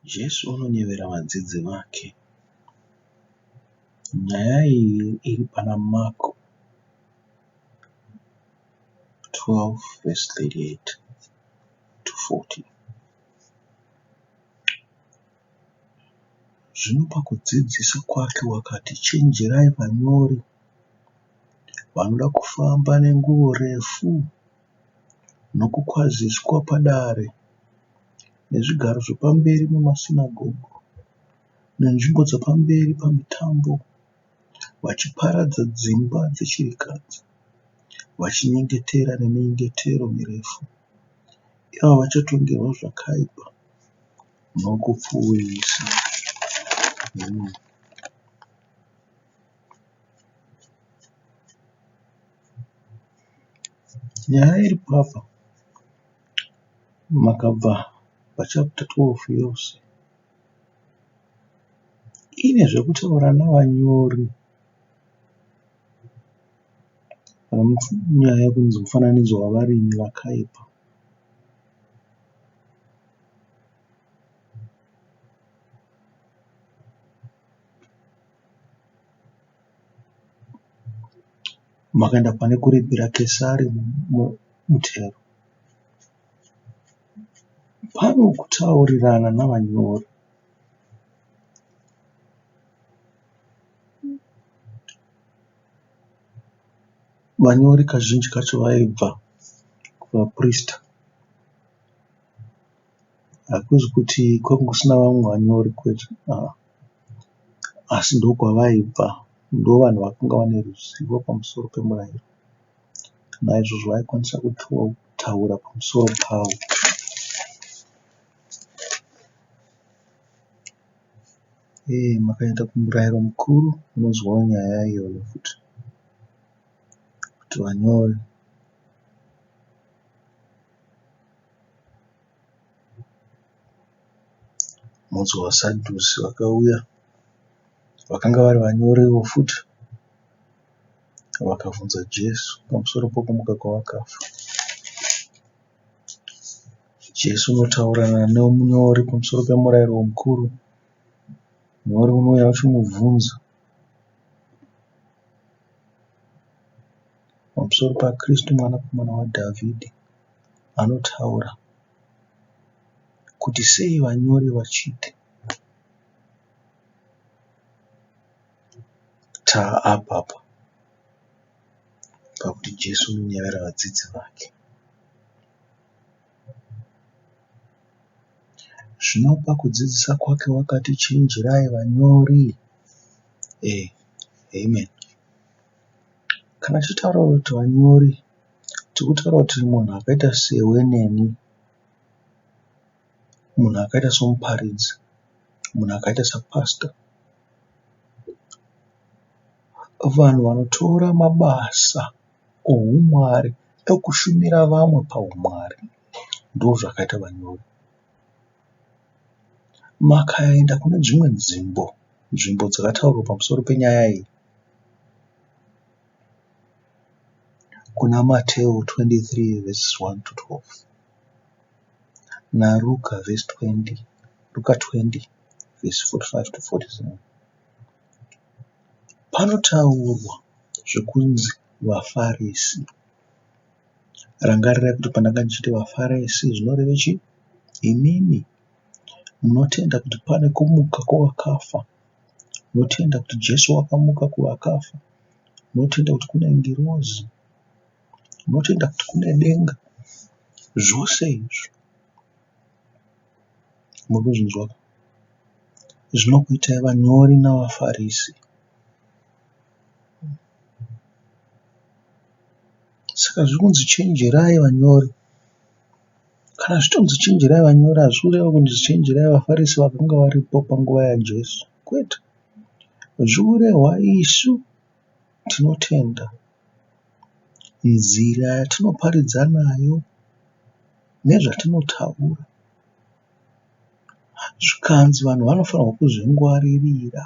Jesu unonyevera vadzidzi vake. Nyaya iyi iri pana Marko 12v38-40. Zvino pakudzidzisa kwake wakati, chenjerai vanyori vanoda kufamba nenguo refu nokukwaziswa padare nezvigaro zvepamberi mumasinagoge nenzvimbo dzapamberi pamitambo, vachiparadza dzimba dzechirikadzi, vachinyengetera neminyengetero mirefu. Ava vachatongerwa zvakaipa nokupfuurisa. Nyaya iri papa makabva pachapita 12 yose ine zvekutaura navanyori. Nyaya yekunzi mufananidzo wavarimi vakaipa. Makaenda pane kuripira Kesari mutero, pano kutaurirana navanyori. Vanyori kazhinji kacho vaibva kuvaprista. Hakuzi kuti kwanga kusina vamwe vanyori kwete, asi ndokwavaibva. Ndo vanhu vakanga vane ruzivo pamusoro pemurayiro, naizvozvo vaikwanisa kutaura pamusoro pawo. Makaenda kumurayiro mukuru munonzwawo nyaya iyoyo futi, kuti vanyori mudzi wasadhusi vakauya, vakanga vari vanyoriwo futi, vakabvunza Jesu pamusoro pokumuka kwavakafa. Jesu unotaurana nemunyori pamusoro pemurayiro mukuru. Munyori unouya uchimubvunza pamusoro paKristu mwanakomana waDhavhidhi. Anotaura kuti sei vanyori vachiti taapapa pakuti Jesu unonyevera vadzidzi vake. Zvino pakudzidzisa kwake wakati, chenjerai vanyori. Amen. Kana tichitaura kuti vanyori, tikutaura kuti munhu akaita seweneni, munhu akaita somuparidzi, munhu akaita sapasita, vanhu vanotora mabasa oumwari ekushumira vamwe paumwari, ndo zvakaita vanyori. Makaenda kune dzimwe nzvimbo dzakataurwa pamusoro penyaya iyi, kuna Mateo 23:1-12 naLuka 20:45-47, panotaurwa zvekunzi vaFarisi. Rangarirai kuti pandanga ndichiti vaFarisi zvinoreva chii? Imimi munotenda kuti pane kumuka kwavakafa, munotenda kuti Jesu wakamuka kuvakafa, munotenda kuti kune ngirozi, munotenda kuti kune denga. Zvose izvi muri kuzvinzwa, zvinokuitai vanyori navaFarisi. Saka zviri kunzi chenjerai vanyori. Kana zvitonzi chenjerai vanyori, hazvisi kureva kunzi chenjerai vaFarisi vakanga varipo panguva yaJesu, kwete. Zviri kurehwa isu tinotenda, nzira yatinoparidza nayo nezvatinotaura. Zvikanzi vanhu vanofanirwa kuzvingwaririra.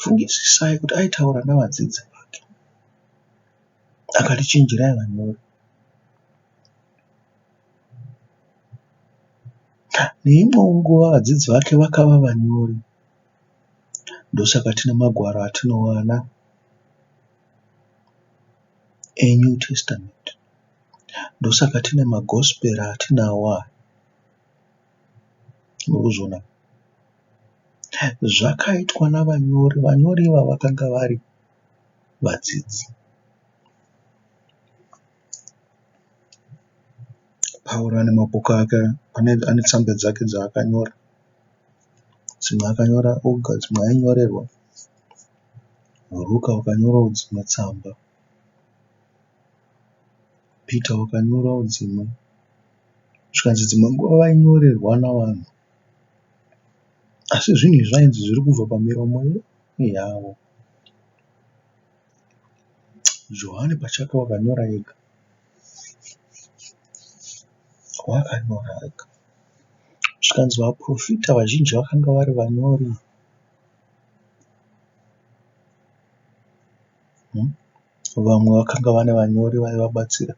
Fungisisai kuti aitaura navadzidzi vake akati chenjerai vanyori. Neimwewo nguva vadzidzi vake vakava vanyori. Ndosaka tine magwaro atinowana eNew Testament. Ndosaka tine magospel atinawo. Murikuzviona, zvakaitwa navanyori. Vanyori iva vakanga vari vadzidzi. Pauro ane mabhuku ake, ane tsamba dzake dzaakanyora. Dzimwe akanyora oga, dzimwe ainyorerwa. Ruka wakanyorawo dzimwe tsamba. Peter wakanyorawo dzimwe. Zvikanzi dzimwe nguva vainyorerwa navanhu. Asi zvinhu zvainzi zviri kubva pamiromo yavo. Johani pachake wakanyora ega. Wakanyora ega. Zvikanzi vaprofita vazhinji vakanga vari vanyori. Vamwe vakanga vane vanyori vaivabatsira.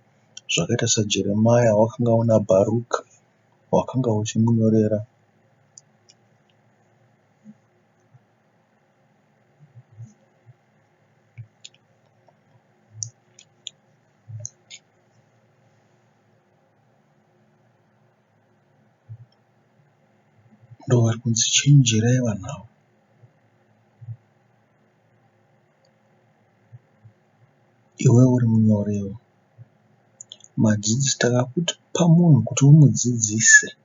Zvakaita saJeremia wakanga una Bharuka wakanga uchimunyorera. Ndo vari kunzi chenjerai vanhavo. Iwe uri munyorewo. Madzidzi takakupa munhu kuti umudzidzise.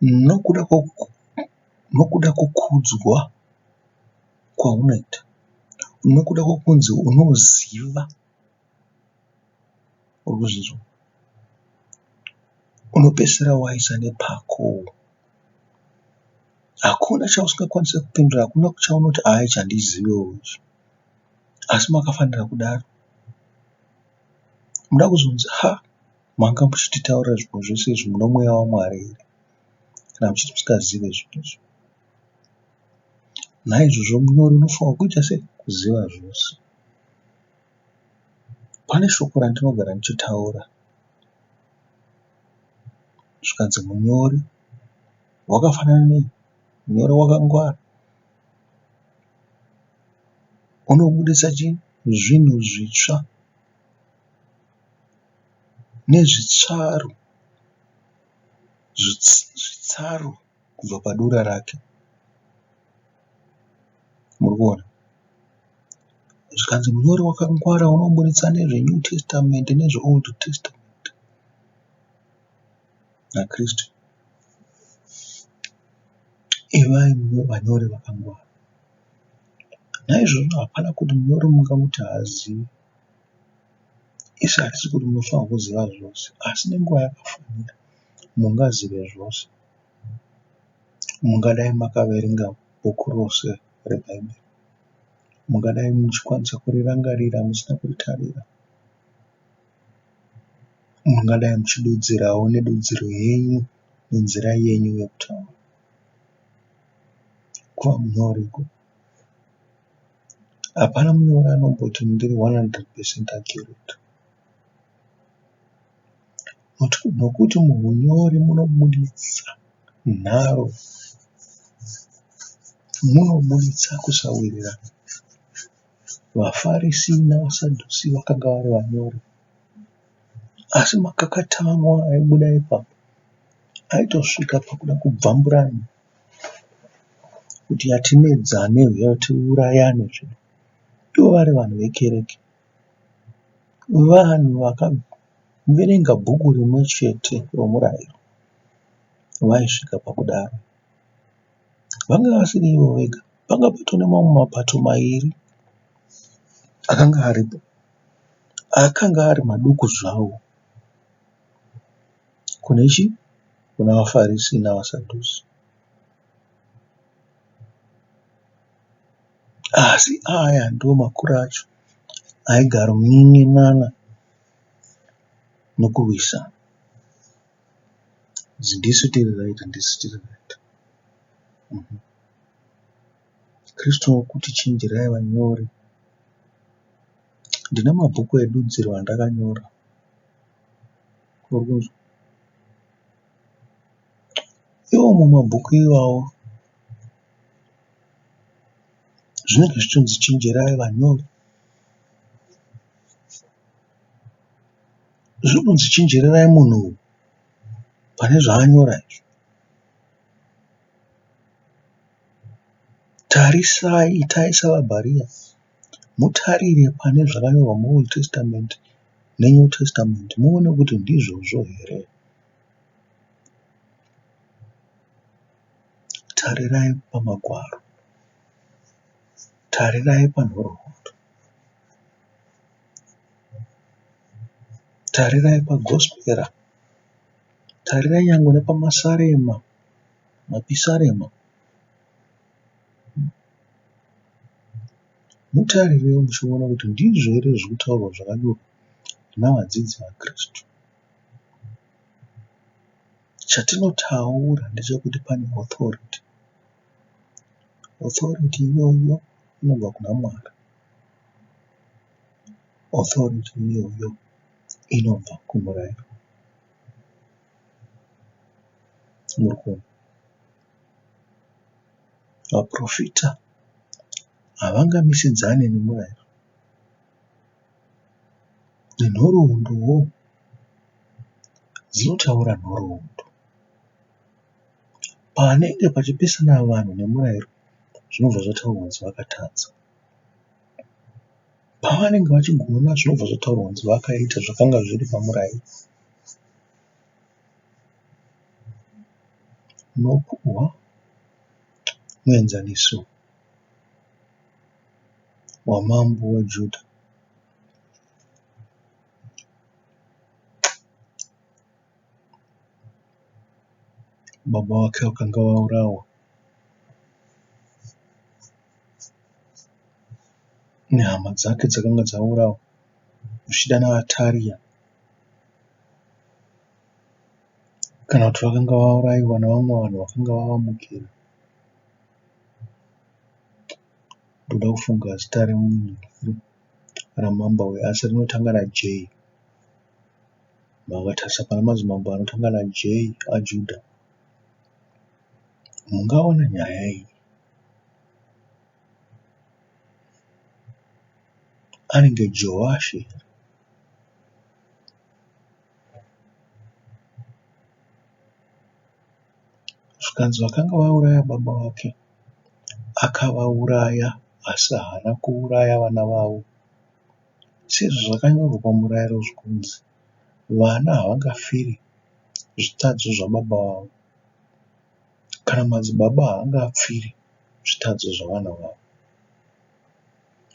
Nokuda kukudzwa kwaunoita. Nokuda kwokunzi unoziva. Urikuzvizwa. Unopedzisira waisa nepako. Hakuna chausingakwanisa kupindura. Hakuna chaunoti aichi handizivewo ichi. Asi makafanira kudaro. Muda kuzonzi manga muchititaurira zvinhu zvose izvi muno mweya waMwari here? Kana muchiti musingazive zvinhu izvi. Naizvozvo munyori unofanira kuita sei? Kuziva zvose. Pane shoko randinogara ndichitaura. Zvikanzi munyori wakafanana nei? Munyori wakangwara. Unobudisa chii? Zvinhu zvitsva nezvitsaru. Zvitsaru kubva padura rake. Murikuona? Zvikanzi munyori wakangwara unobuditsa nezveNew Testament nezveOld Testament. naKristu. Ivai vanyori vakangwara. Naizvozvo hapana kuti munyori mungamuti haazivi. Isi hatisi kuti munofanira kuziva zvose, asi nenguva yakafanira mungazive zvose. Mungadai makaverenga bhuku rose reBhaibheri. Mungadai muchikwanisa kurirangarira musina kuritarira. Mungadai muchidudzirawo nedudziro yenyu nenzira yenyu yekutaura. Kuva munyori hapana munyori anomboti ndiri 100% accurate. Nokuti muhunyori munobuditsa nharo, munobuditsa kusawirirana. VaFarisi navaSadhusi vakanga vari vanyori, asi makakatanwa aibuda ipapo aitosvika pakuda kubvamburana kuti yatimedzane yatiurayane zvino. Ivo vari vanhu vekereke, vanhu vakaverenga bhuku rimwe chete romurayiro, vaisvika pakudaro. Vanga vasiri ivo vega, vanga patone mamwe mapato mairi akanga aripo, akanga ari maduku zvawo kuna vaFarisi navaSadhusi. Asi aya ndo makuru acho aigara munyen'enana nokurwisana. Ndisi tiri right, ndisi tiri right. Kristu kuti chenjerai vanyori. Ndina mabhuku edudziro andakanyora. Iwo mumabhuku iwawo zvinenge zvichonzi chenjerai vanyori. Zvinonzi chenjererai munhu pane zvaanyora izvi. Tarisai, itai savabharia. Mutarire pane zvakanyorwa muOld Testament neNew Testament muone kuti ndizvozvo here. Tarirai pamagwaro. Tarirai panhoroondo. Tarirai pagospera. Tarirai nyangwe nepamasarema, mapisarema. Mutarirewo muchiona kuti ndizvo here zviri kutaurwa zvakanyorwa navadzidzi vaKristu. Chatinotaura ndechekuti pane authority. Authority iyoyo inobva kuna Mwari. Authority iyoyo inobva kumurayiro. Murikuona, vaprofita havangamisidzane nemurayiro. Nenhoroondo dzinotaura nhoroondo. Panenge pachipesana vanhu nemurayiro, zvinobva zvataurwa kunzi vakatadza. Pavanenge vachigona, zvinobva zvataurwa kunzi vakaita zvakanga zviri pamurayiro. Unopuhwa muenzaniso wamambo weJudha. Baba vake vakanga vaurawa nehama dzake dzakanga dzaurawa zvichida naAtaria, kana kuti vakanga vauraiwa navamwe vanhu vakanga vavamukira. Ndoda kufunga zita remunhu ramamba uyu, asi rinotanga naJ. Makatarisa pana madzimambo anotanga naJ aJudha, mungaona nyaya iyi. Anenge Joashi. Zvikanzi vakanga vauraya baba vake, akavauraya asi haana kuuraya vana vavo. Sezvo zvakanyorwa pamurayiro zvikunzi vana havangafiri zvitadzo zvababa vavo, kana madzibaba haangafiri zvitadzo zvavana vavo.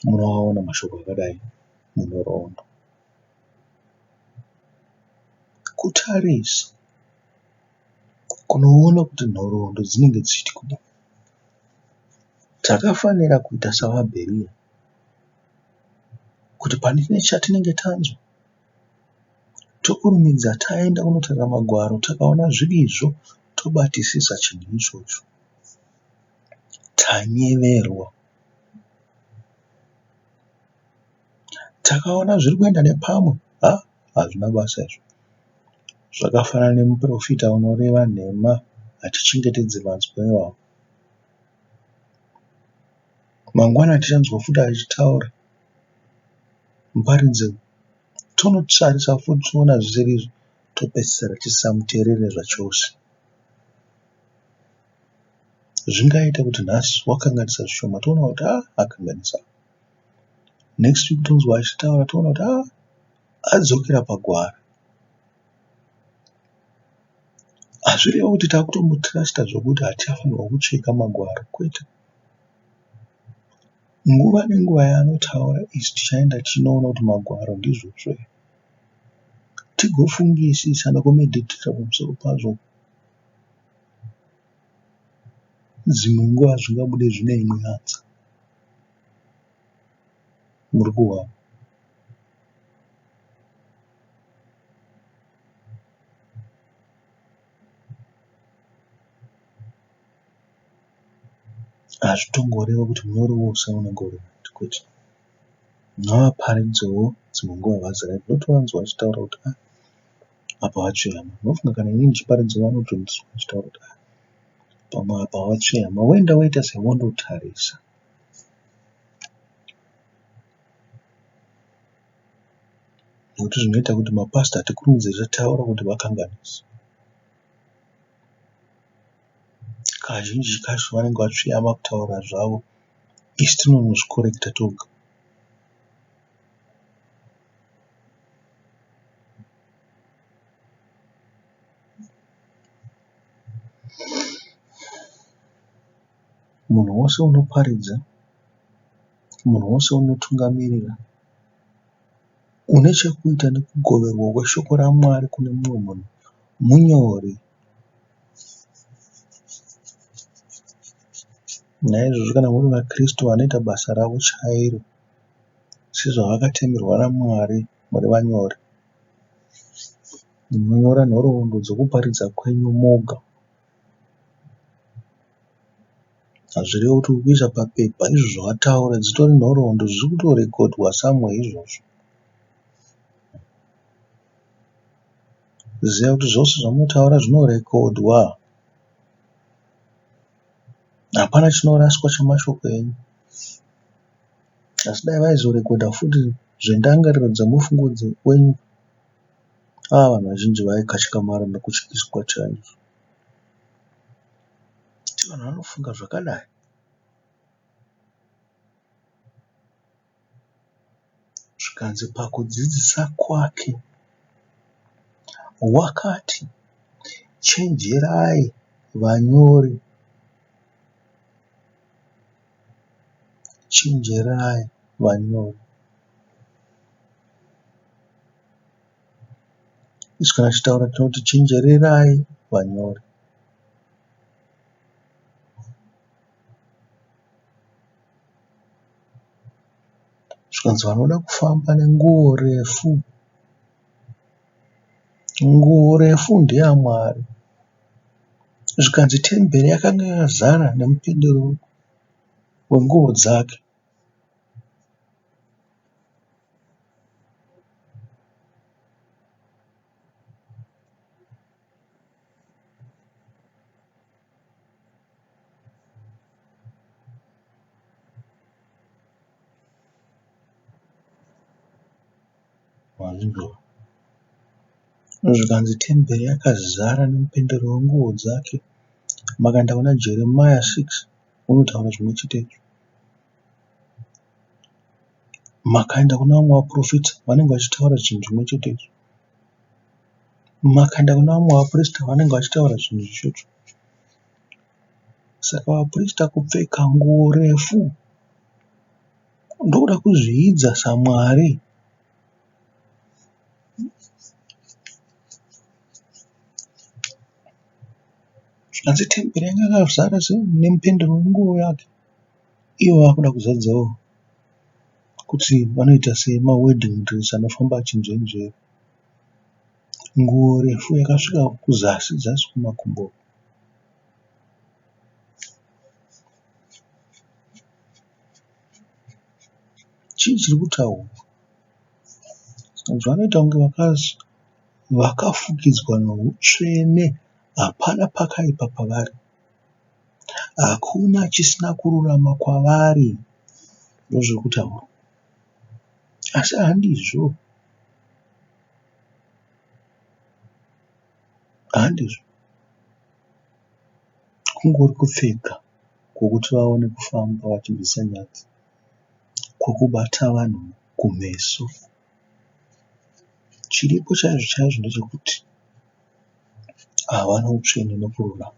Munovaona mashoko akadai munhoroondo. Kutarisa kunoona kuti nhoroondo dzinenge dzichiti kudai. Takafanira kuita savabheria, kuti pane chatinenge tanzwa tokurumidza taenda kunotarira magwaro, takaona zviri izvo tobatisisa chinhu ichocho. Tanyeverwa. Takaona zviri kuenda nepamwe, hazvina basa izvo. Zvakafanana nemuprofita unoreva nhema hatichengetedzi vanzwa ivavo. Mangwana tichanzwa futi achitaura, muparidzi, tonotarisa futi toona zvisiri izvo, topedzisira tisamuteerere zvachose. Zvingaita kuti nhasi wakanganisa zvishoma, toona kuti akanganisa. Next week tonzwa achitaura, toona kuti adzokera pagwara. Hazvirevo kuti takutomutrasta zvokuti hatifanirwa kucheka magwaro, kwete. Nguva nenguva yaanotaura, isu tichaenda tichinoona kuti magwaro ndizvozvo here. Tigofungisisa nekumedhitera pamusoro pazvo. Dzimwe nguva zvingabude zvine imwe hanza. Muri kuwana. hazvitongoreva kuti munyori wose unenge uri kuti navaparidzowo dzimwe nguva vazara ndinotovanzwa achitaura kuti apa vatsveyama. Unofunga kana inini ndichiparidza vanotondizwa achitaura kuti pamwe apa vatsveyama, woenda waita sewondotarisa. Nokuti zvinoita kuti mapasita atikurumidze tichataura kuti vakanganisa. Kazhinji kacho vanenge vatsveyama kutaura zvavo, isi tinonozvikorekita toga. Munhu wose unoparidza, munhu wose unotungamirira, une chekuita nekugoverwa kweshoko raMwari kune mumwe munhu, munyori. Naizvozvo kana muri vaKristu vanoita basa ravo chairo sezvavakatemerwa naMwari, muri vanyori. Munonyora nhoroondo dzokuparidza kwenyu moga. Hazvirevi kuti urikuisa papepa izvo zvawataura dzitori nhoroondo zviri kutorekodwa samwe izvozvo. Ziva kuti zvose zvamunotaura zvinorekodwa. Hapana chinoraswa chamashoko enyu. Asi dai vaizorekodha futi zvendangariro dzemufungo wenyu, vanhu vazhinji vaikatyamarara nekutyiswa chaizvo. Kuti vanhu vanofunga zvakadai. Zvikanzi pakudzidzisa kwake wakati, chenjerai vanyori, chenjerai vanyori. Isu kana tichitaura tinoti chenjererai vanyori. Zvikanzi vanoda kufamba nenguo refu, nguo refu ndeyaMwari. Zvikanzi temberi yakanga yazara nemupendero wenguo dzake. Zvikanzi temberi yakazara nemupendero wenguo dzake. Makaenda kuna Jeremiah 6 unotaura zvimwe chetezvo. Makaenda kuna vamwe vaprofita vanenge vachitaura zvinhu zvimwe chetezvo. Makaenda kuna vamwe vaprista vanenge vachitaura zvinhu izvozvo. Saka vaprista kupfeka nguo refu ndokuda kuzviidza saMwari. Zvikanzi temberi yanga yakazara nemupendero wenguo yake. Ivo vakuda kuzadzawo kuti vanoita semawedding dress anofamba achinzvenzvera. Nguo refu yakasvika kuzasi dzasi kumakumbo. Chii chiri kutaurwa? Vanoita kunge vakafukidzwa noutsvene. Hapana pakaipa pavari. Hakuna chisina kururama kwavari. Ndozviri kutaurwa. Asi handizvo. Handizvo. Kungori kupfeka kwokuti vaone kufamba vachibvisa nyadzi, kwokubata vanhu kumeso. Chiripo chaizvo chaizvo ndechekuti havana utsvene nekururama.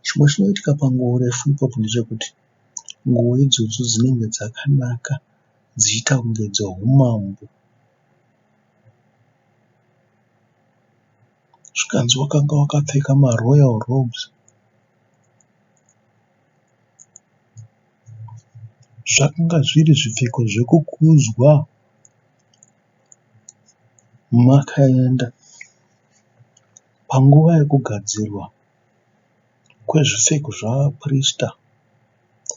Chimwe chinoitika panguo refu ipapo ndechekuti nguo idzodzo dzinenge dzakanaka dziita kunge dzoumambo. Zvikanzi wakanga wakapfeka maroyal robes. Zvakanga zviri zvipfeko zvekukudzwa. Makaenda Panguva yekugadzirwa kwezvipfeko zvavaprista,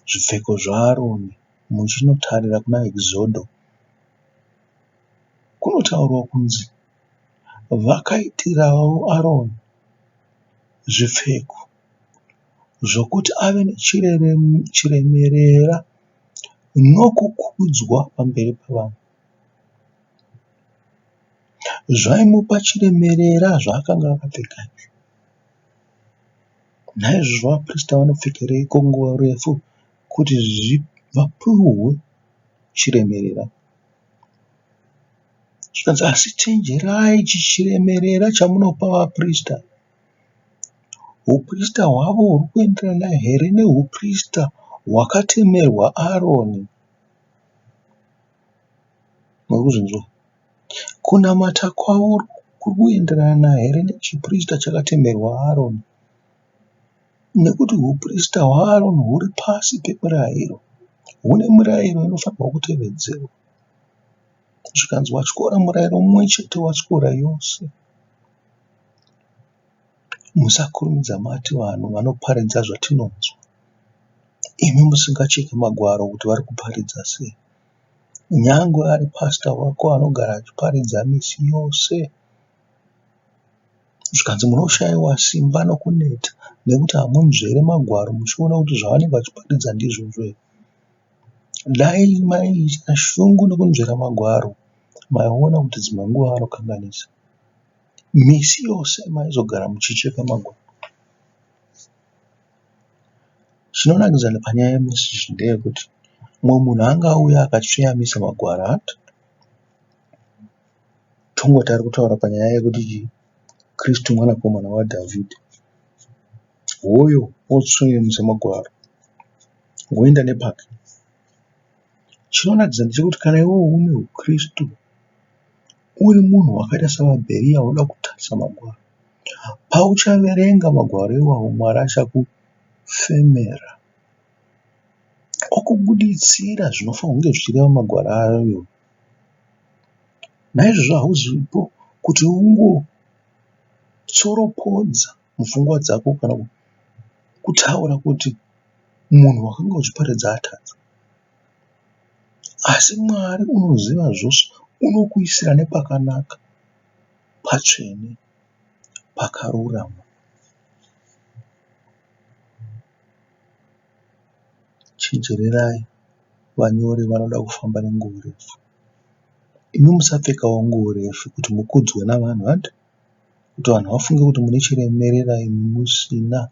zvipfeko zvaAroni muchinotarira kuna Exodho, kunotaurwa kunzi vakaitirawo Aroni zvipfeko zvokuti ave nechiremerera nokukudzwa pamberi pavanhu. Zvaimupa chiremerera zvaakanga akapfeka. Naizvozvo vaprista vanopfekereiko nguo refu? Kuti vapuhwe chiremerera. Zvikanzi asi chenjerai, ichi chiremerera chamunopa vaprista, uprista hwavo huri kuenderana here neuprista hwakatemerwa Aroni? Murikuzvinzwa? Kunamata kwavo kuri kuenderana here nechiprista chakatemerwa Aroni? Nekuti uprista hwaAroni huri pasi pemurayiro, hune murayiro inofanirwa kutevedzerwa. Zvikanzi watyora murayiro mumwe chete watyora yose. Musakurumidza mati vanhu vanoparidza zvatinonzwa, imi musingacheki magwaro kuti vari kuparidza sei. Nyangwe ari pasita wako anogara achiparidza misi yose, zvikanzi munoshayiwa simba nokuneta nekuti hamunzvere magwaro muchiona kuti zvavanenge vachiparidza ndizvozvo here. Dai maiita shungu nokunzvera magwaro, maiona kuti dzimwe nguva anokanganisa. Misi yose maizogara muchicheka magwaro. Chinonakidza panyaya yemisi ndeyekuti mumwe munhu angauya akatsveyamisa magwaro ati tongoti ari kutaura panyaya yekuti Kristu mwanakomana waDhavhidhi, hoyo otsveyamisa magwaro woenda nepake. Chinonakidza ndechekuti kana iwewe une uKristu, uri munhu wakaita savaBheria unoda kutarisa magwaro, pauchaverenga magwaro iwawo Mwari achakufemera okubuditsira zvinofanira kunge zvichireva magwaro ayo. Naizvozvo hauzipo kuti ungotsoropodza mupfungwa dzako kana kutaura kuti munhu wakanga uchiparidza atadza. Asi Mwari unoziva zvose, unokuisira nepakanaka, patsvene, pakarurama. Chenjererai vanyori vanoda kufamba nenguo refu. Imi musapfekawo nguo refu kuti mukudzwe navanhu, kuti vanhu vafunge kuti mune chiremerera imi musina.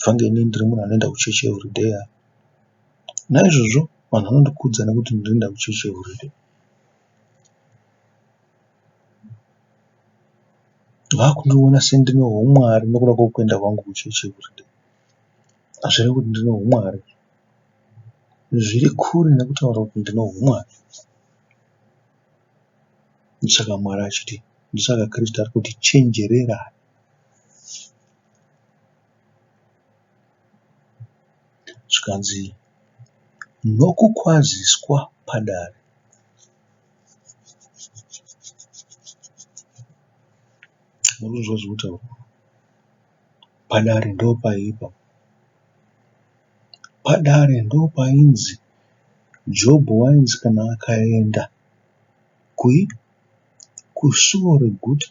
Fange ini ndiri munhu anoenda kuchechi everyday. Naizvozvo vanhu vanondikudza nekuti ndinoenda kuchechi everyday. Vakundiona sendine umwari nokuda kwokuenda kwangu kuchechi everyday. Hazvirevi kuti ndine umwari, zviri kure nekutaura kuti ndine umwari. Saka Mwari achiti, ndosaka Kristu ari kuti chenjererai. Zvikanzi nokukwaziswa padare. Murikuzwa zvekutaurwa? Padare ndopaipa. Padare ndopainzi Jobho wainzi kana akaenda kusuo reguta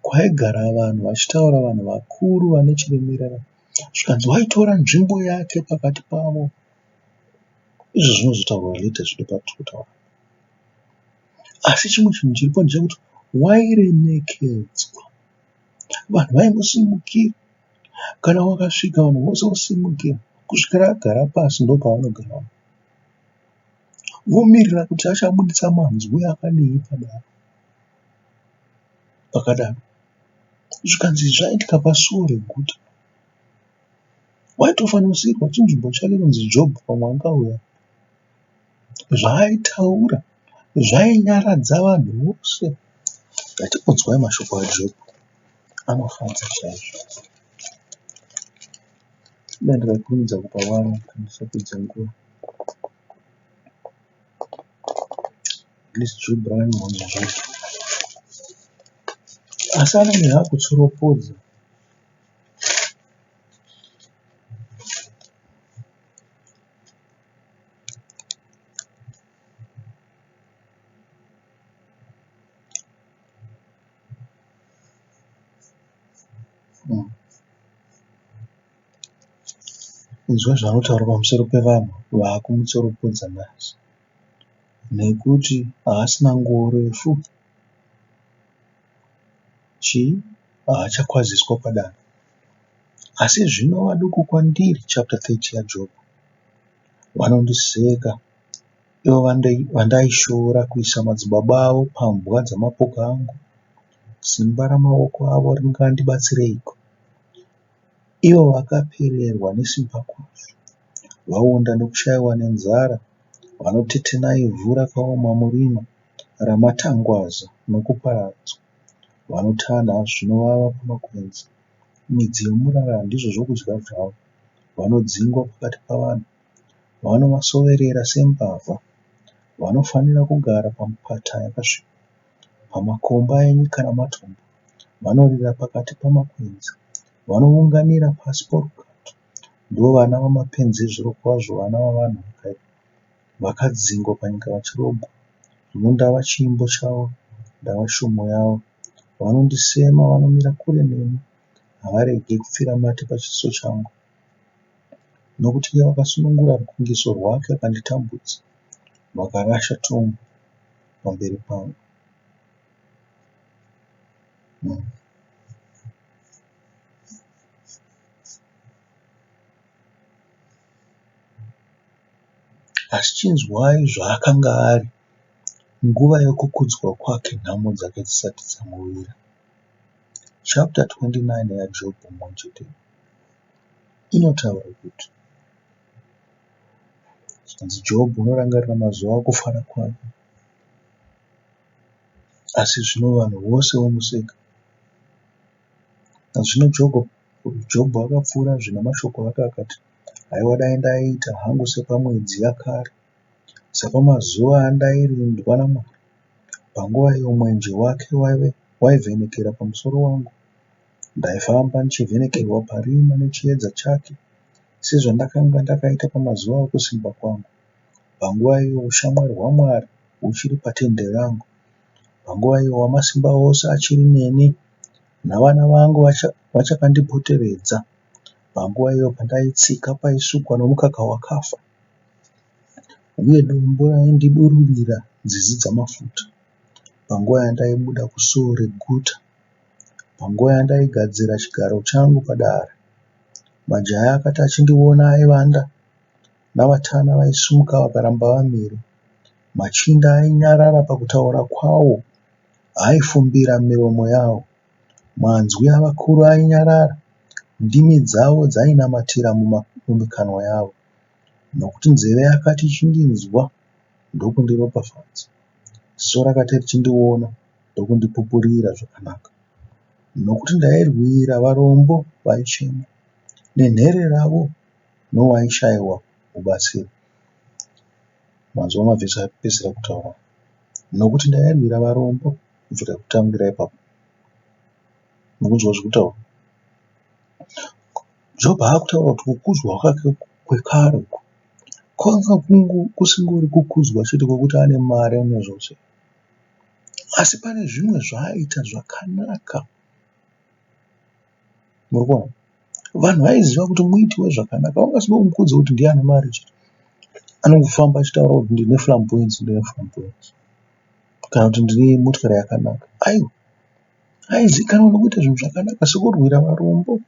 kwaigara vanhu vachitaura, vanhu vakuru vane chiremerera, zvikanzi waitora nzvimbo yake pakati pavo. Izvo zvinozotaurwa leta zvino patiri kutaura. Asi chimwe chinhu chiripo ndechekuti wairemekedzwa. Vanhu vaimusimukira. Kana wakasvika vanhu vose vosimukira. Kusvikira agara pasi ndopavanogara. Vomirira kuti achabuditsa manzwi akadii padare. Pakadaro zvikanzi zvaitika pasuo reguta. Waitofanirwa chinzvimbo chake kunzi Jobho pamwe angauya. Zvaaitaura zvainyaradza vanhu vose. Ngatimbonzwai mashoko aJobho, anofadza chaizvo. Dai ndikakurumidza kupa vanhu kuti ndisapedza nguva. At least zvobhurani mhonzo zvacho. asi anenge akutsoropodza. Inzwa zvanotaura pamusoro pevanhu vakumutsoropodza nhasi, nekuti haasina nguo refu, haachakwaziswa padanho. Asi zvino vaduku kwandiri, chapter 30 yaJobho, vanondiseka, ivo vandaishora kuisa madzibaba avo pambwa dzamapoka angu. Simba ramaoko avo ringandibatsireiko? Ivo vakapererwa nesimba kwazvo, vaonda nokushayiwa nenzara, vanotetena ivhu rakaoma murima, ramatangwaza nokuparadzwa, vanotanha zvinovava pamakwenzi. Midzi yomurara ndizvo zvokudya zvavo, vanodzingwa pakati pavanhu, vanovasoverera sembavha, vanofanira kugara pamupata yakasviba, pamakomba enyika namatombo, vanorira pakati pamakwenzi, vanounganira pasi porukato. Ndo vana vamapenzi zvirokwazvo, vana vavanhu vakaipa, vakadzingwa panyika vachirobwa. Zvino ndava chiimbo chavo, ndava shumo yavo. Vanondisema, vanomira kure neni, havaregi kupfira mate pachiso changu. Nokuti iye vakasunungura rukungiso rwake akanditambudza, vakarasha tombo pamberi pangu. Asi chinzwai zvaakanga ari nguva yokukudzwa kwake, nhamo dzake dzisati dzamuwira. Chapter 29 yaJobho mumwe inotaura kuti zvanzi Jobho unorangarira mazuva okufara kwake, asi zvino vanhu vose vomuseka. Zvino Jobho akapfuura zvino mashoko ake akati, haiwa dai ndaiita hangu sepamwedzi yakare, sepamazuva andairindwa naMwari, panguva iyo mwenje wake waivhenekera pamusoro wangu. Ndaifamba ndichivhenekerwa parima nechiedza chake, sezvandakanga ndakaita pamazuva okusimba kwangu. Panguva iyo ushamwari hwaMwari huchiri patende rangu, panguva iyo Wamasimba Ose achiri neni, navana vangu vachakandipoteredza, panguva iyo pandaitsika paisukwa nomukaka wakafa, uye dombo raindidururira nzizi dzamafuta, panguva yandaibuda kusuo reguta, panguva yandaigadzira chigaro changu padare. Majaya akati achindiona aivanda, navatana vaisumuka vakaramba vamire. Machinda ainyarara pakutaura kwawo, aifumbira miromo yavo. Manzwi avakuru ainyarara, ndimi dzavo dzainamatira mumikanwa yavo. Nokuti nzeve yakati ichindinzwa, ndokundiropafadza. Ziso rakati richindiona, ndokundipupurira zvakanaka. Nokuti ndairwira varombo vaichema, nenhere ravo nowaishayiwa mubatsiro. Manzwa mavhesi apedzisira kutaura. Nokuti ndairwira varombo, kubvira kutangira ipapo. Nokunzwa zvekutaura. Jobho akutaura kuti kukudzwa kwake kwekare kwanga kusingori kukudzwa chete kwekuti ane mari nezvose, asi pane zvimwe zvaaita zvakanaka. Murikuona, vanhu vaiziva kuti muiti wezvakanaka vangasina kumukudza kuti ndiye ane mari chete, anongofamba achitaura kuti ndine flamboyance, kana kuti ndine motikari yakanaka. Aiwa, aizikanwa nokuita zvinhu zvakanaka sekurwira varombo.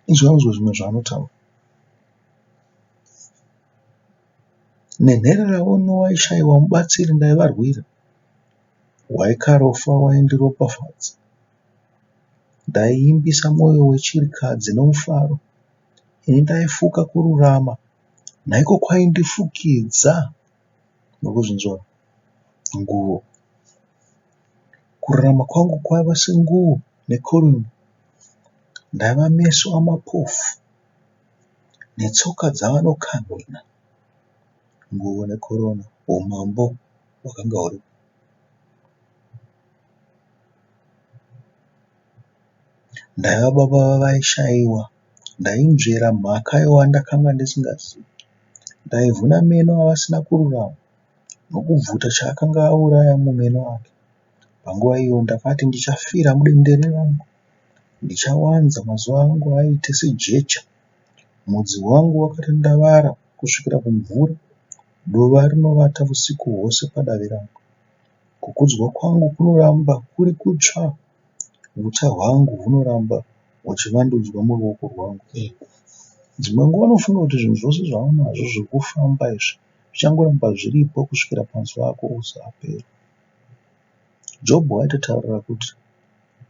Inzwai zvimwe zvaanotaura. Nenhere ravo nowaishayiwa mubatsiri ndaivarwira, waikarofa waindiropafadza. Ndaiimbisa mwoyo wechirikadzi nomufaro, ini ndaifuka kururama, naiko kwaindifukidza nokuzvinzwa nguo. Kururama kwangu kwaiva senguo nekorona, ndaiva meso amapofu netsoka dzavanokamhina. Nguo nekorona, umambo hwakanga huripo. Ndaiva baba vavaishayiwa, ndainzvera mhaka yewandakanga ndisingazivi. Ndaivhuna meno avasina kururama nokubvuta chaakanga auraya mumeno ake. Panguva iyo ndakati ndichafira mudendere rangu, ndichawanza mazuva angu aite sejecha. Mudzi wangu wakatandavara kusvikira kumvura, dova rinovata usiku hwose padavi rangu. Kukudzwa kwangu kunoramba kuri kutsva, uta hwangu hunoramba huchivandudzwa muruoko rwangu. Dzimwe nguva unofunga kuti zvinhu zvose zvaunazvo zvekufamba izvi zvichangoramba zviripo kusvikira mazuva ako ose apera. Jobho aitotaurira kuti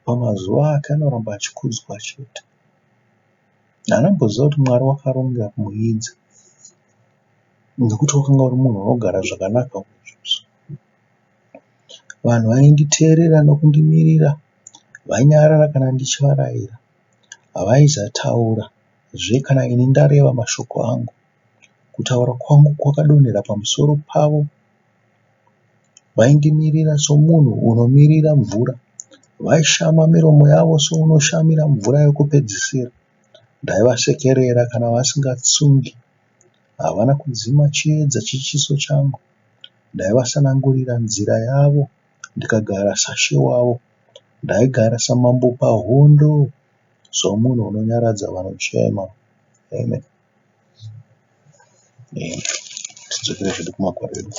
pamazuva ake anoramba achikudzwa chete. Haana kuti Mwari wakaronga kumuidza, nekuti wakanga uri munhu unogara zvakanaka. Vanhu vainditeerera nokundimirira, vainyarara kana ndichivarayira. Havaizataura zve kana ini ndareva mashoko angu. Kutaura kwangu kwakadonhera pamusoro pavo. Vaindimirira somunhu unomirira mvura. Vaishama miromo yavo sounoshamira mvura yokupedzisira. Ndaivasekerera kana vasingatsungi. Havana kudzima chiedza chechiso changu. Ndaivasanangurira nzira yavo, ndikagara sashe wavo. Ndaigara samambo pahondo, somunhu unonyaradza vanochema. Amen. Tidzokere zvedu kumagwaro edu.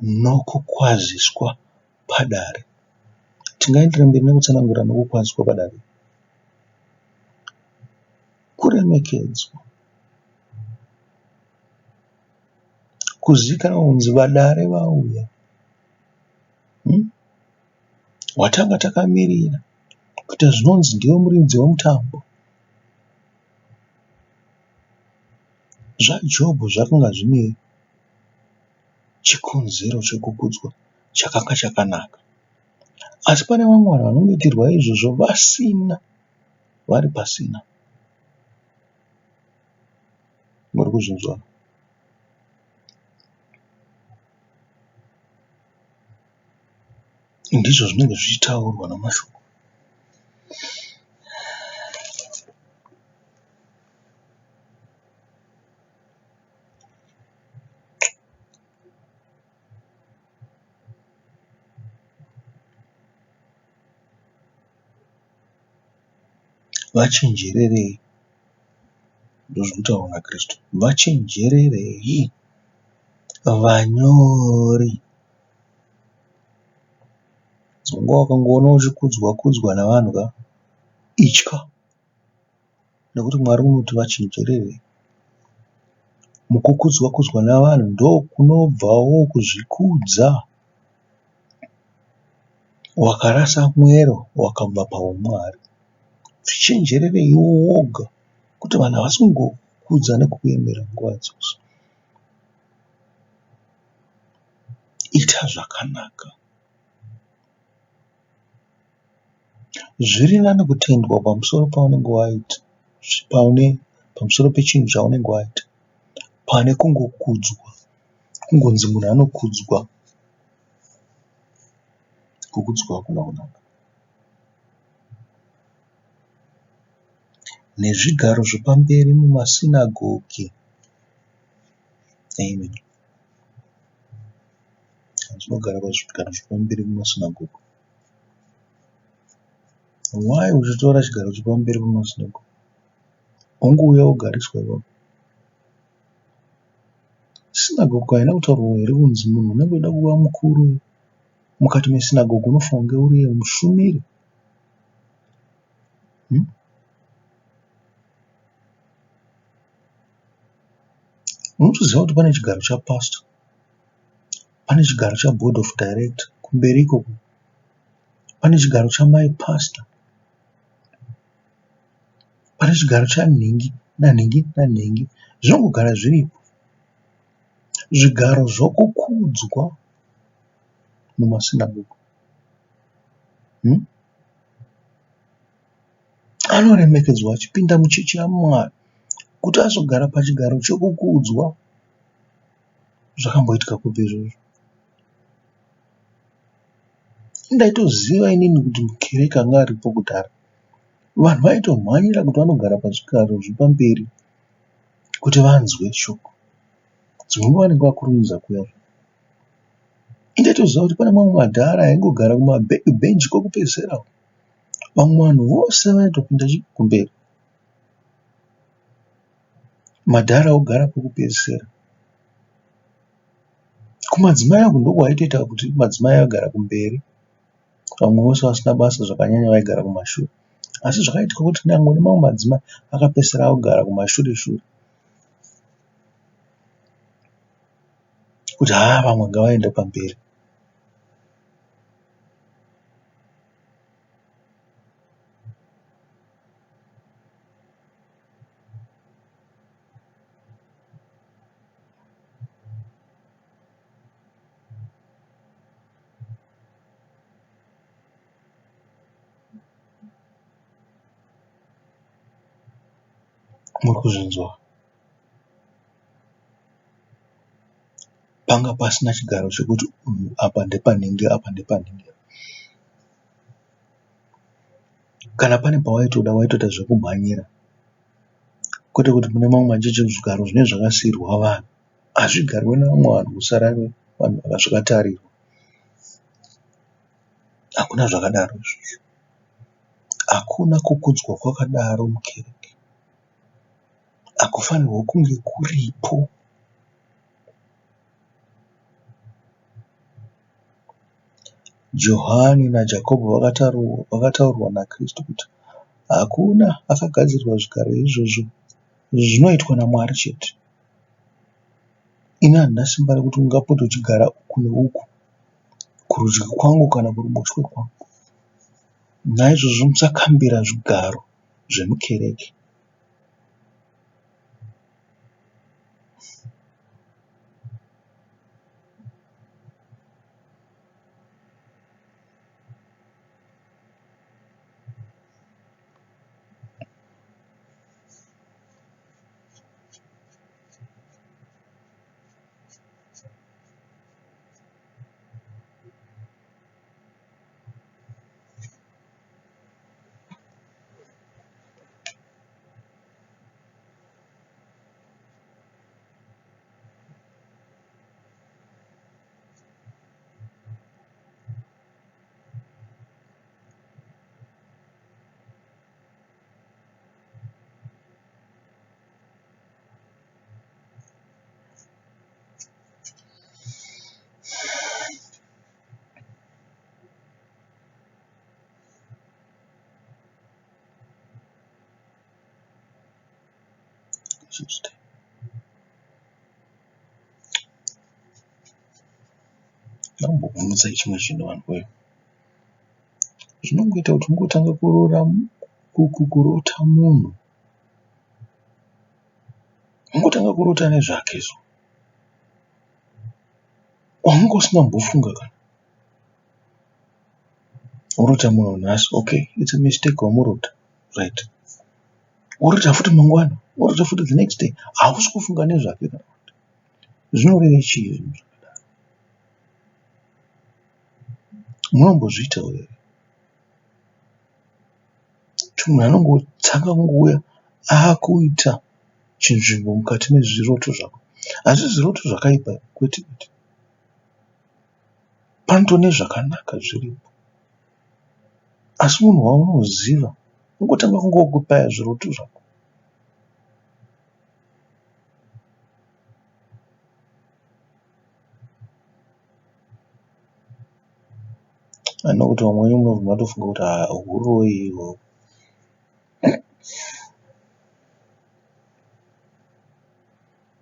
Nokukwaziswa padare. Tingaendera mberi nekutsanangura nokukwaziswa padare. Kuremekedzwa, kuzikanwa kunzi vadare vauya. Watanga takamirira kuita zvinonzi ndiwe muridzi wemutambo. ZvaJobho zvakanga zvine chikonzero chekukudzwa chakanga chakanaka. Asi pane vamwe vanhu vanoitirwa izvozvo vasina, vari pasina. Muri kuzvinzwa? Ndizvo zvinenge zvichitaurwa namashoko. Vachenjererei, ndozvinotaurwa naKristu. Vachenjererei vanyori. Dzonga wakangoona uchikudzwa navanhu ka? Itya. Nekuti Mwari unoti vachenjererei. Mukukudzwa navanhu ndokunobvawo kuzvikudza. Wakarasa mwero wakabva paumwari. Zvichenjererei iwo woga kuti vanhu havasi kungokudza nekukuemera nguva dzose. Ita zvakanaka. Zviri nani kutendwa pamusoro paunenge waita, pamusoro pechinhu chaunenge waita, pane kungokudzwa, kungonzi munhu anokudzwa. Kukudzwa hakuna kunaka. Nezvigaro zvepamberi mumasinagoge. Amen. Tinogara pazvigaro zvepamberi mumasinagoge. Why uchitora chigaro chepamberi mumasinagoge? Ungouya ugariswa ipapo. Sinagoge haina kutaurwa here kunzi munhu unenge uda kuva mukuru mukati mesinagoge unofanira kunge uri mushumiri? Unotoziva kuti pane chigaro chapastor, pane chigaro chaboard of director, kumberi ikoko pane chigaro chamai pastor, pane chigaro chanhingi nanhingi nanhingi. Zvinongogara zviripo zvigaro zvokukudzwa mumasinagoge. Anoremekedzwa achipinda muchechi yaMwari kuti azogara pachigaro chokukudzwa. Zvakamboitika kupi izvozvo? Ndaitoziva inini kuti mukereke anga aripo kudhara. Vanhu vaitomhanyira kuti vanogara pazvigaro zvepamberi kuti vanzwe shoko. Dzimwe vanenge vakurumidza kuuya. Ndaitoziva kuti pane mamwe madhara aingogara kumabhenji kwekupedzisira. Vamwe vanhu vose vaitopinda kumberi. Madhara ogara kwekupedzisira. Kumadzimai ako ndoko aitoita kuti madzimai agara kumberi. Vamwe vose vasina basa zvakanyanya vaigara kumashure. Asi zvakaitika kuti mamwe madzimai akapedzisira agara kumashure-shure. Kuti vamwe ngavaende pamberi. Muri kuzvinzwa? Panga pasina chigaro chekuti apa ndepanhingi apa ndepanhingi. Kana pane pawaitoda waitoita zvekumhanyira. Kwete kuti mune mamwe machechi zvigaro zvinenge zvakasiyirwa vanhu. Hazvigarwe nevamwe vanhu kusara vanhu vakazvikatarirwa. Hakuna zvakadaro izvozvo. Hakuna kukudzwa kwakadaro mukereke. Hakufanirwa kunge kuripo. Johani naJakobho vakataurirwa naKristu kuti hakuna akagadzirwa zvigaro izvozvo. Zvinoitwa naMwari chete. Ini handina simba rekuti ungapote uchigara uku neuku, kurudyi kwangu kana kuruboshwe kwangu. Naizvozvo musakambira zvigaro zvemukereke. Ndambobvunza chimwe chinhu vanhu voyo. Zvinongoita kuti ungotanga kurota munhu. Ungotanga kurota nezvake so. Wanga usingambofunga kana. Urota munhu nhasi, okay, it's a mistake wamurota. Right. Urota futi mangwana. Urota futi the next day. Hausi kufunga nezvake kana. Zvinoreva chii zvinhu zvakadaro? Munombozviitawo here? Munhu anongotanga kungouya akuita chinzvimbo mukati mezviroto zvako. Asi zviroto zvakaipa kwete kwete. Panotone zvakanaka zviripo. Asi munhu waunoziva ungotanga kungokupaya zviroto zvako. Ano kuti vamweni munobva matofunga kuti uroi ihwo.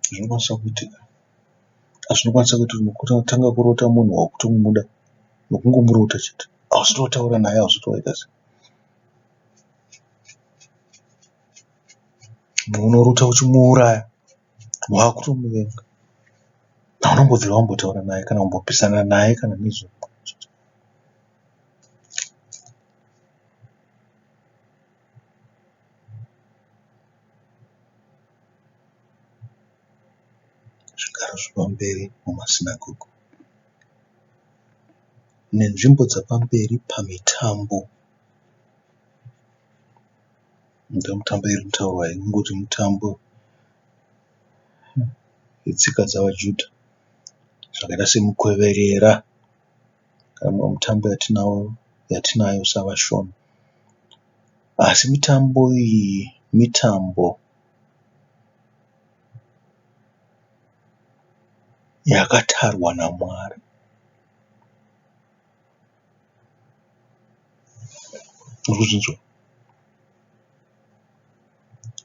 Zvinokwanisa kuitika. Zvinokwanisa kuti unotanga kurota munhu wakutomuda nokungomurota chete. Hausitotaura naye, hausitoita sei. Unorota uchimuuraya. Wakutomuvenga. Haunombobvira wambotaura naye kana kumbopisana naye kana nezvimwe. Zvigaro zvepamberi mumasinagoge. nenzvimbo dzapamberi pamitambo. Mitambo iri kutaurwa ingoti mitambo yetsika dzavaJudha zvakaita semukweverera kana mitambo yatinayo savashona. Asi mitambo iyi mitambo yakatarwa naMwari. Urikuzvinzwa?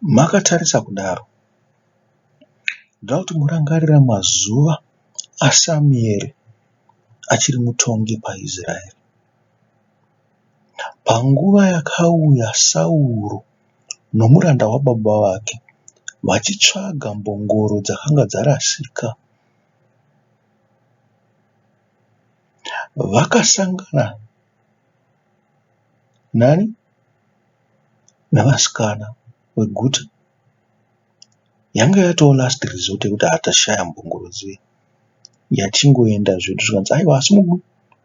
Makatarisa kudaro, ndoda kuti murangarire mazuva aSamueri achiri mutongi paIsraeri. Panguva yakauya Sauro nomuranda wababa vake vachitsvaga mbongoro dzakanga dzarasika, vakasangana navasikana veguta. Yanga yatova last resort yekuti hatashaya mbongoro dziye, yatingoenda zvedu. Zvikanzi aiwa, asi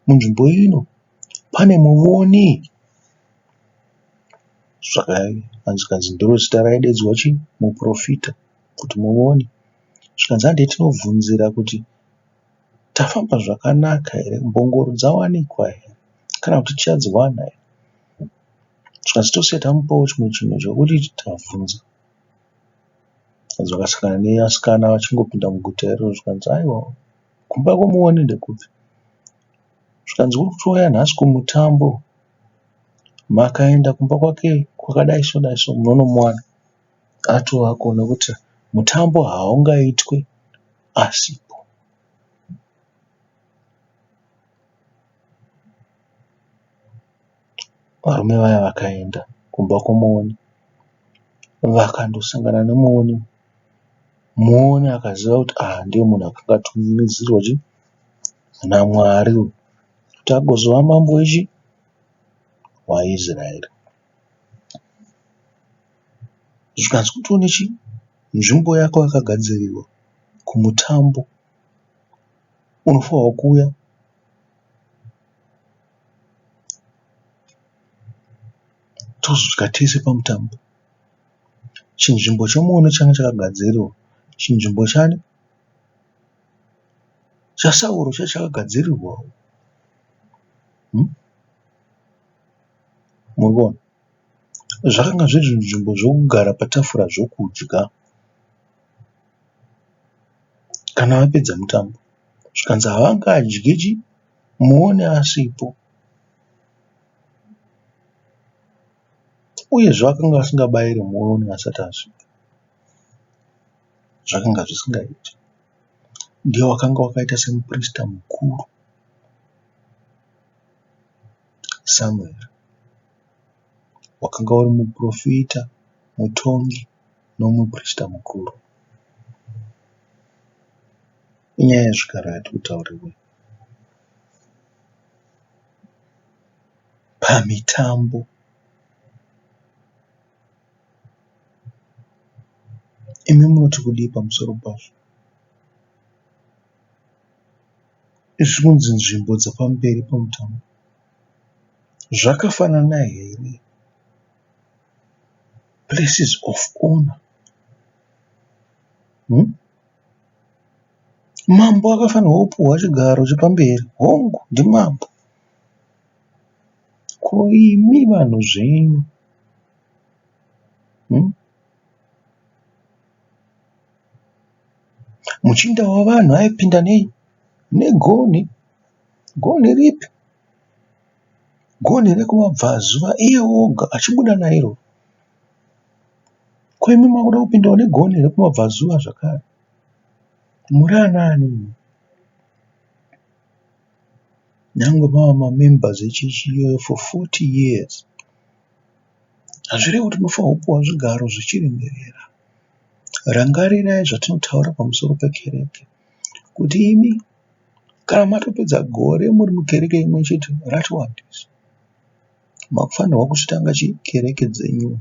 munzvimbo ino pane muvoni. Zvikanzi ndiro zita raidedzwa muprofita kuti muvoni. Zvikanzi handei tinobvunzira kuti tafamba zvakanaka here, mbongoro dzawanikwa here, kana kuti tichadziwana here. Zvikanzi tosiye tamupawo chimwe chinhu chokuti tabvunza. Vakasangana nevasikana vachingopinda muguta iroro. Zvikanzi aiwa, kumba kwomuvoni ndekupi? Zvikanzi uri kutoya nhasi kumutambo, makaenda kumba kwake kwakadai so dai so, munonomuwana atovako, nekuti mutambo haungaitwe asipo. Varume vaya vakaenda kumba kwomuvoni vakandosangana nemuoni. Muoni akaziva kuti ndiye munhu akanga atumidzirwa naMwari kuti agozova mambo waIsraeri. Zvikanzi kutoo nenzvimbo yako yakagadzirirwa kumutambo, unofanirwa kuuya tozodya tese pamutambo. Chinzvimbo chomuoni changa chakagadzirirwa, chinzvimbo chaSauro chakagadzirirwawo. Murikuona, zvakanga zviri zvinzvimbo zvokugara patafura zvokudya kana vapedza mutambo. Zvikanzi havangadyi muoni asipo. Uyezve vakanga vasingabayiri muoni asati asvika. Zvakanga zvisingaiti. Ndiye wakanga wakaita semuprista mukuru Samueri, wakanga uri muprofita, mutongi nomuprista mukuru. Inyaya yezvigaro yatiri kutaurirwa. Pamitambo imi munoti kudii pamusoro pazvo? Izvi kunzi nzvimbo dzapamberi pamutambo zvakafanana here? Places of honor. Mambo akafanirwa kupuhwa chigaro chepamberi. Hongu ndimambo. Ko imi vanhu zvenyu, muchinda wavanhu aipinda negonhi. Gonhi ripi? Gonhi rekumabvazuva, iye oga achibuda nairo. Ko imi makuda kupindawo negonhi rekumabvazuva zvakare? Muri anani? Nyangwe mava mamembers echechi iyoyo for 40 years. Hazvirevi kuti munofanirwa kupuhwa zvigaro zvichiremerera. Rangarirai zvatinotaura pamusoro pekereke, kuti imi kana matopedza gore muri mukereke imwe chete, rati wandisa, makufanirwa kuchitanga kereke dzenyu.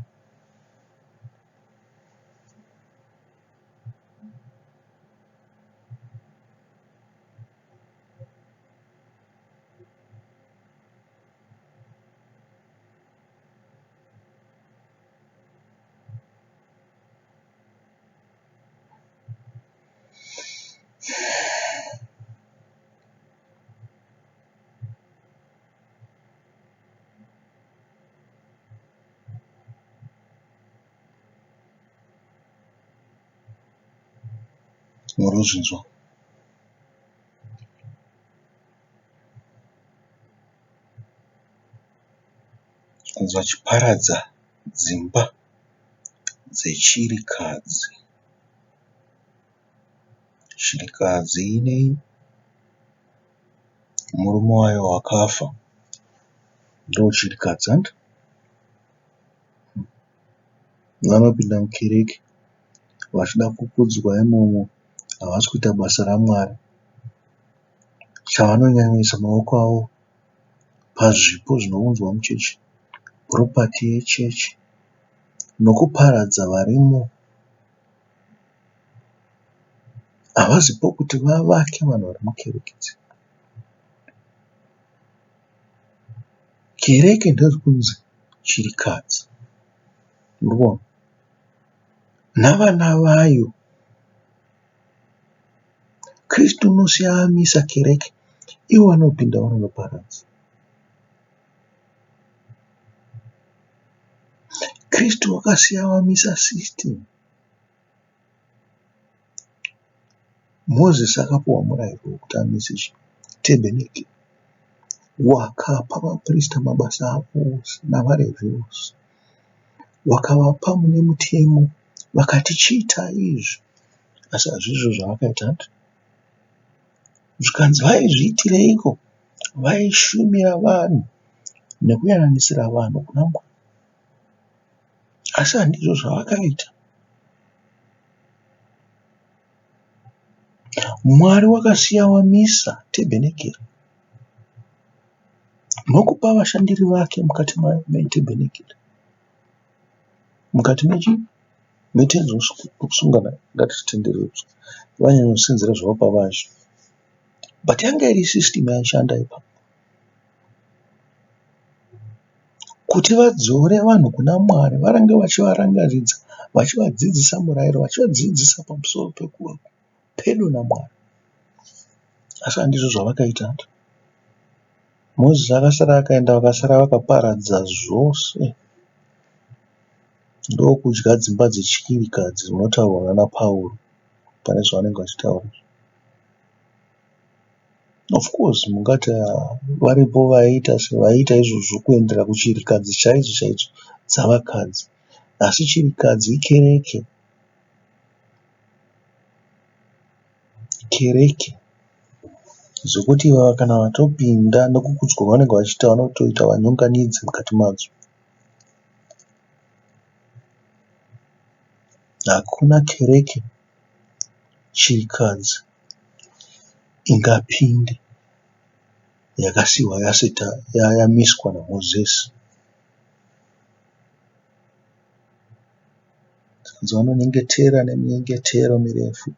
muruzvinzwa. Vachiparadza dzimba dzechirikadzi. Chirikadzi ine murume wayo wakafa. Ndochirikadzi anda. Vanopinda mukereke vachida kukudzwa imomo. Havasi kuita basa raMwari. Chavanonyanyisa maoko avo pazvipo zvinounzwa muchechi, puropati yechechi, nokuparadza varimo. Havazipo kuti vavake vanhu vari mukereke idzi. Kereke ndokunzi chirikadzi. Murikuona? Navana vayo. Kristu unosiya amisa kereke, ivo vanopinda vanoparadza. Kristu wakasiya wamisa sisitemu. Mozisi akapuwa murayiro wekuti amise tebhenekeri. Wakapa vaprista mabasa avo ose navaRevhi vose. Wakavapa mune mutemo vakati chiita izvi. Asi hazvizvo zvavakaita ndo. Zvikanzi vaizviitireiko? Vaishumira vanhu nekuyananisira vanhu kuna Mwari. Asi handizvo zvavakaita. Mwari wakasiya wamisa tebhenekeri nokupa vashandiri vake mukati metebhenekeri. Mukati metenzi wokusungana, ngatitenderedzwe. Vanyanyosinzira zvavo pavazvo. But yanga iri sisitemu yaishanda ipapo. Kuti vadzore vanhu kuna Mwari, varange vachivarangaridza, vachivadzidzisa murayiro, vachivadzidzisa pamusoro pekuva pedo naMwari. Asi handizvo zvavakaita. Mozisi akasara akaenda, vakasara vakaparadza zvose. Ndokudya dzimba dzechirikadzi dzinotaurwa naPauro pane zvavanenge vachitaura. Of course, mungati varipo vaiita izvozvo kuendera kuchirikadzi chaidzo chaidzo dzavakadzi. Asi chirikadzi ikereke. Kereke zokuti ivava kana vatopinda nokukudzwa vanenge vachiita, vanotoita vanyonganidzi mukati madzo. Hakuna kereke chirikadzi ingapinde yakasiyiwa yamiswa naMozisi. Saka vanonyengetera neminyengetero mirefu.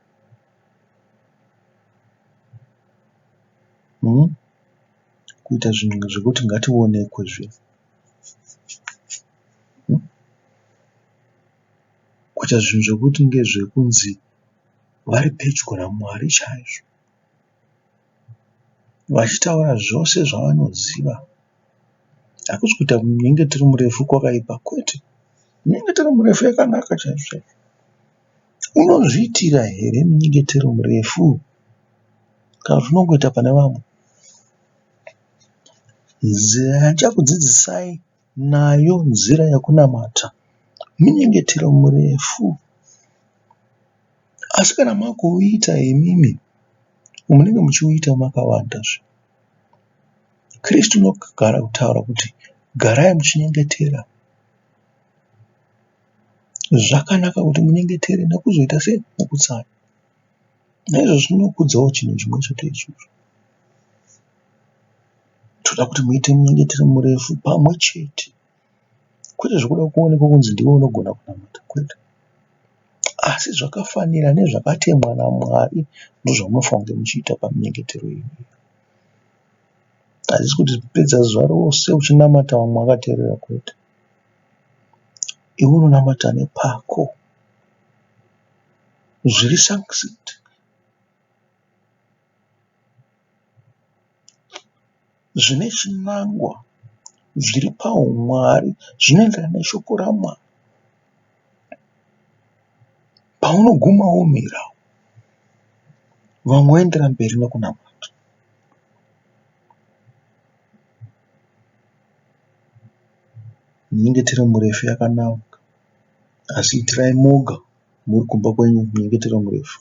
Kuita zvinhu zvekuti ngationekwe zvino. Kuita zvinhu zvekuti ngezvekunzi vari pedyo naMwari chaizvo. Vachitaura zvose zvavanoziva. Hakusi kuita munyengetero murefu kwakaipa, kwete. Munyengetero murefu yakanaka chaizvo. Unozviitira here munyengetero murefu? Kana zvinongoita pane vamwe. Nzira yandichakudzidzisai nayo nzira yakunamata munyengetero murefu. Asi kana makuuita imimi, munenge muchiuita makawanda. Kristu unogara kutaura kuti garai muchinyengetera. Zvakanaka kuti munyengetere nekuzoita sei? Nokutsanya. Naizvozvo zvinokudzawo chinhu chimwe chete ichocho. Toda kuti muite munyengetero murefu pamwe chete. Kwete zvokuda kuonekwa kunzi ndiwe unogona kunamata, kwete. Asi zvakafanira nezvakatemwa naMwari ndozvamunofanira kunge muchiita pamunyengetero iyi. Hazisi kuti pedza zuva rose uchinamata vamwe akateerera, kwete. Iwe unonamata nepako. Zviri sanctioned. Zvine chinangwa, zviri paumwari, zvinoenderana neshoko raMwari. Paunoguma womira, vamwe voendera mberi nokunamata. Minyengetero murefu yakanaka, asi itirai moga muri kumba kwenyu minyengetero murefu.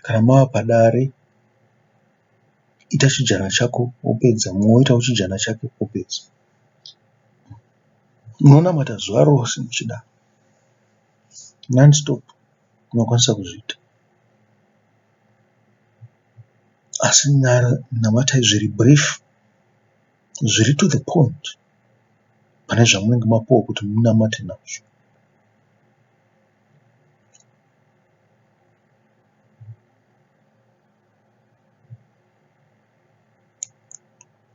Kana mava padare, ita chijana chako wopedza, mumwe oitawo chijana chake wopedza. Munonamata zuva rose muchida, non-stop munokwanisa kuzviita. Asi namatai zviri brief, zviri to the point, pane zvamunenge mapuwa kuti munamate nazvo.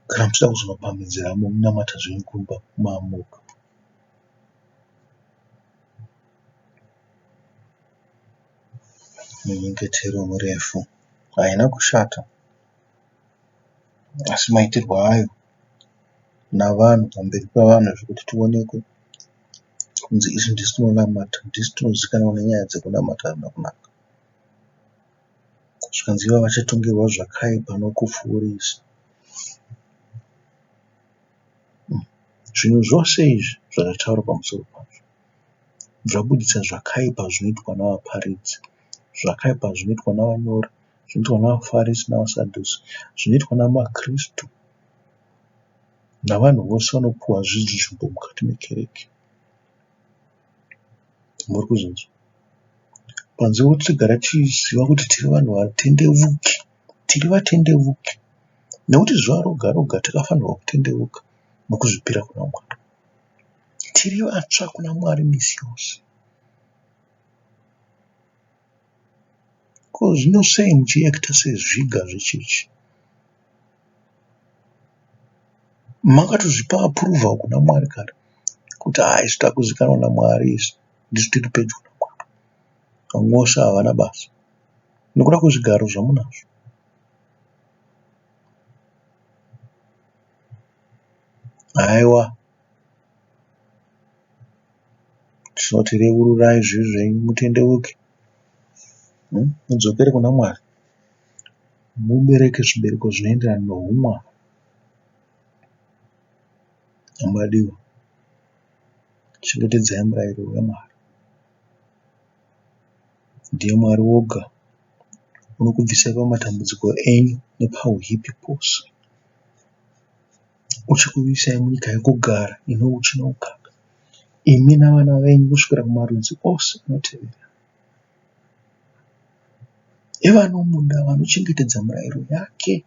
Kana muchida kuzonopamhidziramo munamata zvenyu kumba maamuka. Minyengetero murefu haina kushata, asi maitirwo ayo navanhu pamberi pavanhu zvokuti tionekwe kunzi isi ndisi tinonamata, ndisi tinozivikanwa nenyaya dzekunamata hazvina kunaka. Zvikanzi ivo vachatongerwa zvakaipa nokupfuurisa. Zvinhu zvose izvi zvakataurwa pamusoro pazvo zvabudisa zvakaipa zvinoitwa navaparidzi, zvakaipa zvinoitwa navanyori, zvinoitwa navafarisi navasadhusi, zvinoitwa namakristu navanhu vose vanopuhwa zvidzidzi mukati mekereke. Muri kuzvinzwa? Panze kuti tigara tichiziva kuti tiri vanhu vatendeuki, tiri vatendeuki, nekuti zuva roga roga takafanirwa kutendeuka nokuzvipira kuna Mwari. Tiri vatsva kuna Mwari misi yose. Ko zvino sei muchiekita sezviga zvechechi? Makatozvipa apuruvha kuna Mwari kare kuti isu takuzikanwa naMwari, isu ndisu tiri pedyo naMwari. Vamwose havana basa nekuda kwezvigaro zvamunazvo. Aiwa, tinoti reururai zvivi zvenyu mutendeuke, mudzokere kuna Mwari, mubereke zvibereko zvinoenderana noumwari. Amadiwa, chengetedzai murayiro weMwari. Ndiye Mwari woga unokubvisai pamatambudziko enyu nepauhipi pose, uchikuvisai munyika yekugara ino uchi noukaka, imi navana venyu kusvikira kumarudzi ose anotevera. Evanomuda vanochengetedza murayiro yake,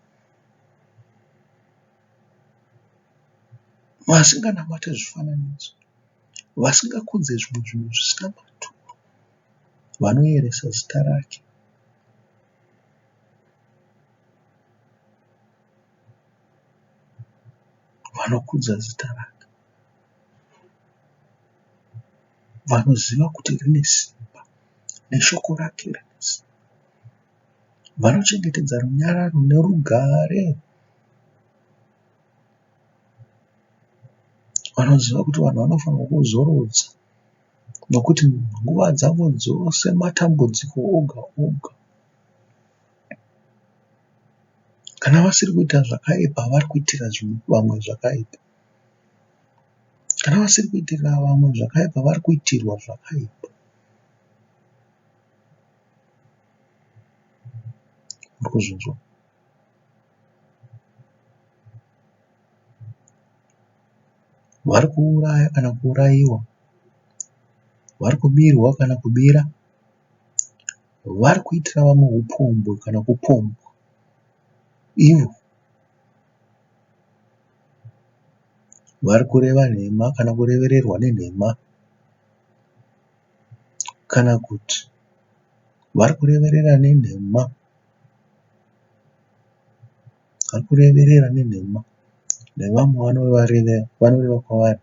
vasinganamate zvifananidzo, vasingakudze zvimwe zvinhu zvisina maturo, vanoyeresa zita rake. Vanokudza zita rake, vanoziva kuti rine simba neshoko rake rine simba, vanochengetedza runyararo nerugare, vanoziva kuti vanhu vanofanirwa kuzorodza nokuti nguva dzavo dzose matambudziko oga oga. Kana vasiri kuita zvakaipa, vari kuitira vamwe zvakaipa. Kana vasiri kuitira vamwe zvakaipa, vari kuitirwa zvakaipa. Muri kuzvinzwa? Vari kuuraya kana kuurayiwa, vari kubirwa kana kubira, vari kuitira vamwe upombwe kana kupombwa. Ivo vari kureva nhema kana kurevererwa nenhema, kana kuti vari kureverera nenhema, vari kureverera nenhema nevamwe vanoreva kwavari.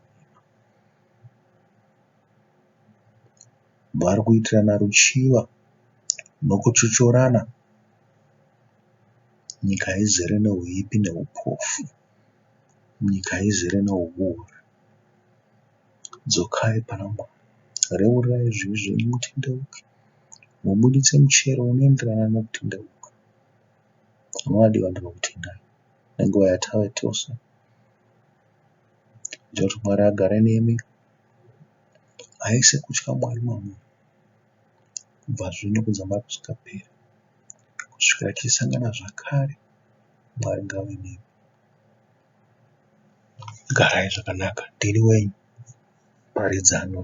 Vari kuitirana ruchiva nokuchochorana. Nyika izere neuipi neupofu, nyika izere neuori. Dzokai pana Mwari, reurirai zvivi zvenyu mutendeuke, mubuditse muchero unoenderana nekutendeuka. Vadiwa ndinokutendai nenguva yatave tose. Kuti Mwari agare nemi aise kutya Mwari mamwe kubva zvino kudzamba kusingaperi, kusvikira tichisangana zvakare. Mwari ngave nemi. Garai zvakanaka. Ndiri wenyu Paridzano.